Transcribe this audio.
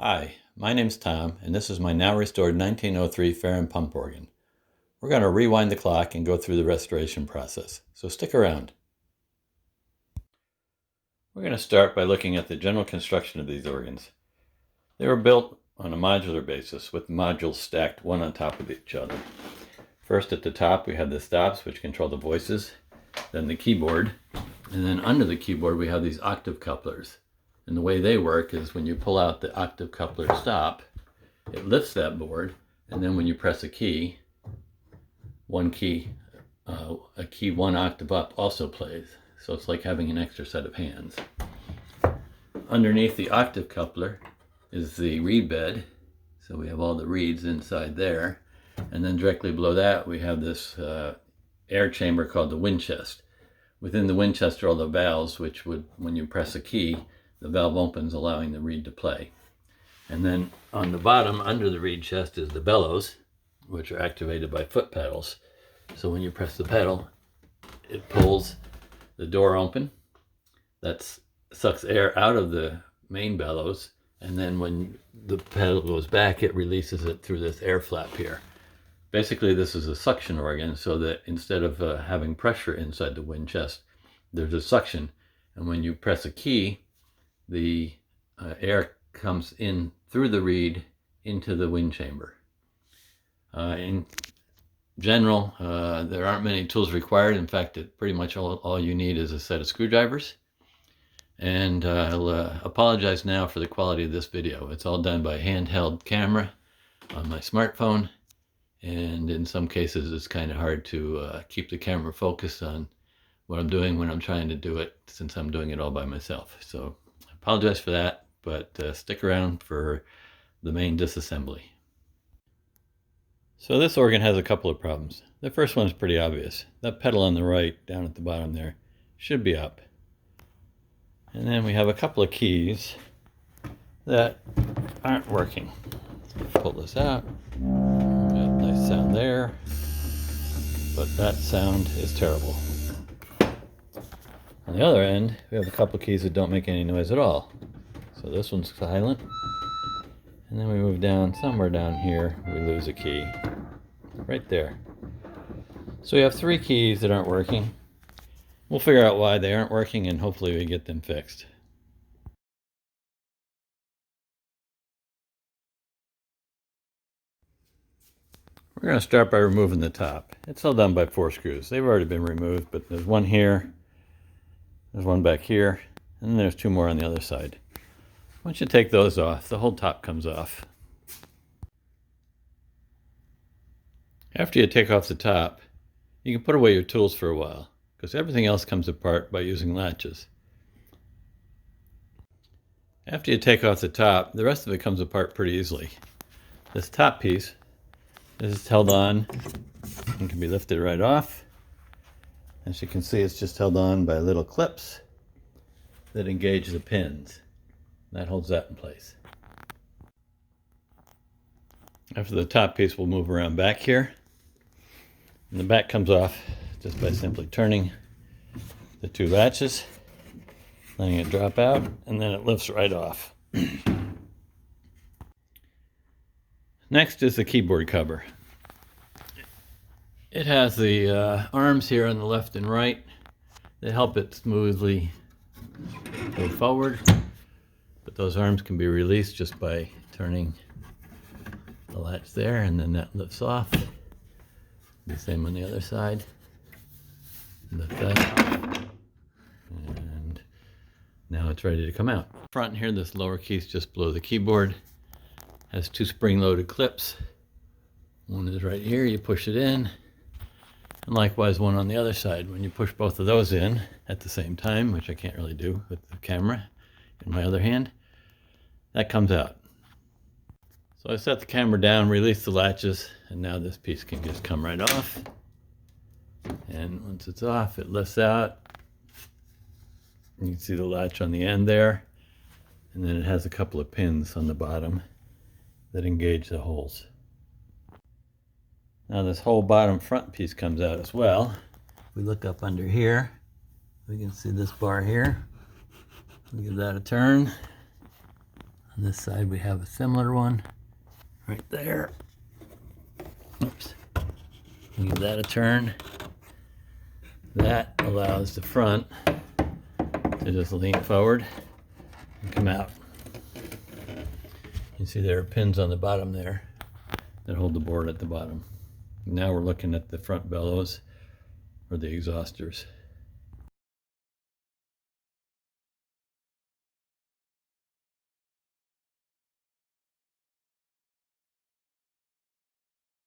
Hi, my name's Tom, and this is my now restored 1903 Farrand pump organ. We're going to rewind the clock and go through the restoration process, so stick around. We're going to start by looking at the general construction of these organs. They were built on a modular basis with modules stacked one on top of each other. First at the top we have the stops, which control the voices, then the keyboard, and then under the keyboard we have these octave couplers. And the way they work is when you pull out the octave coupler stop, it lifts that board, and then when you press a key one octave up also plays. So it's like having an extra set of hands. Underneath the octave coupler is the reed bed. So we have all the reeds inside there. And then directly below that we have this air chamber called the wind chest. Within the wind chest are all the valves, which would, when you press a key, the valve opens, allowing the reed to play. And then on the bottom, under the reed chest, is the bellows, which are activated by foot pedals. So when you press the pedal, it pulls the door open. That sucks air out of the main bellows. And then when the pedal goes back, it releases it through this air flap here. Basically, this is a suction organ, so that instead of having pressure inside the wind chest, there's a suction. And when you press a key, the air comes in through the reed into the wind chamber. In general, there aren't many tools required. In fact, pretty much all you need is a set of screwdrivers. And I'll apologize now for the quality of this video. It's all done by handheld camera on my smartphone. And in some cases, it's kind of hard to keep the camera focused on what I'm doing when I'm trying to do it, since I'm doing it all by myself. So I apologize for that, but stick around for the main disassembly. So this organ has a couple of problems. The first one's pretty obvious. That pedal on the right, down at the bottom there, should be up. And then we have a couple of keys that aren't working. Pull this out. Got a nice sound there, but that sound is terrible. On the other end, we have a couple of keys that don't make any noise at all. So this one's silent. And then we move down, somewhere down here, we lose a key. Right there. So we have three keys that aren't working. We'll figure out why they aren't working, and hopefully we get them fixed. We're going to start by removing the top. It's all done by 4 screws. They've already been removed, but there's one here, there's one back here, and then there's 2 more on the other side. Once you take those off, the whole top comes off. After you take off the top, you can put away your tools for a while, because everything else comes apart by using latches. After you take off the top, the rest of it comes apart pretty easily. This top piece is held on and can be lifted right off. As you can see, it's just held on by little clips that engage the pins. That holds that in place. After the top piece, we'll move around back here. And the back comes off just by simply turning the 2 latches, letting it drop out, and then it lifts right off. Next is the keyboard cover. It has the arms here on the left and right that help it smoothly go forward. But those arms can be released just by turning the latch there, and then that lifts off. The same on the other side. Lift that. And now it's ready to come out. Front here, this lower key's just below the keyboard. Has 2 spring-loaded clips. One is right here, you push it in. And likewise one on the other side. When you push both of those in at the same time, which I can't really do with the camera in my other hand, that comes out. So I set the camera down, release the latches, and now this piece can just come right off. And once it's off, it lifts out. You can see the latch on the end there. And then it has a couple of pins on the bottom that engage the holes. Now this whole bottom front piece comes out as well. If we look up under here, we can see this bar here. We give that a turn. On this side we have a similar one right there. Oops. Give that a turn. That allows the front to just lean forward and come out. You see there are pins on the bottom there that hold the board at the bottom. Now we're looking at the front bellows or the exhausters.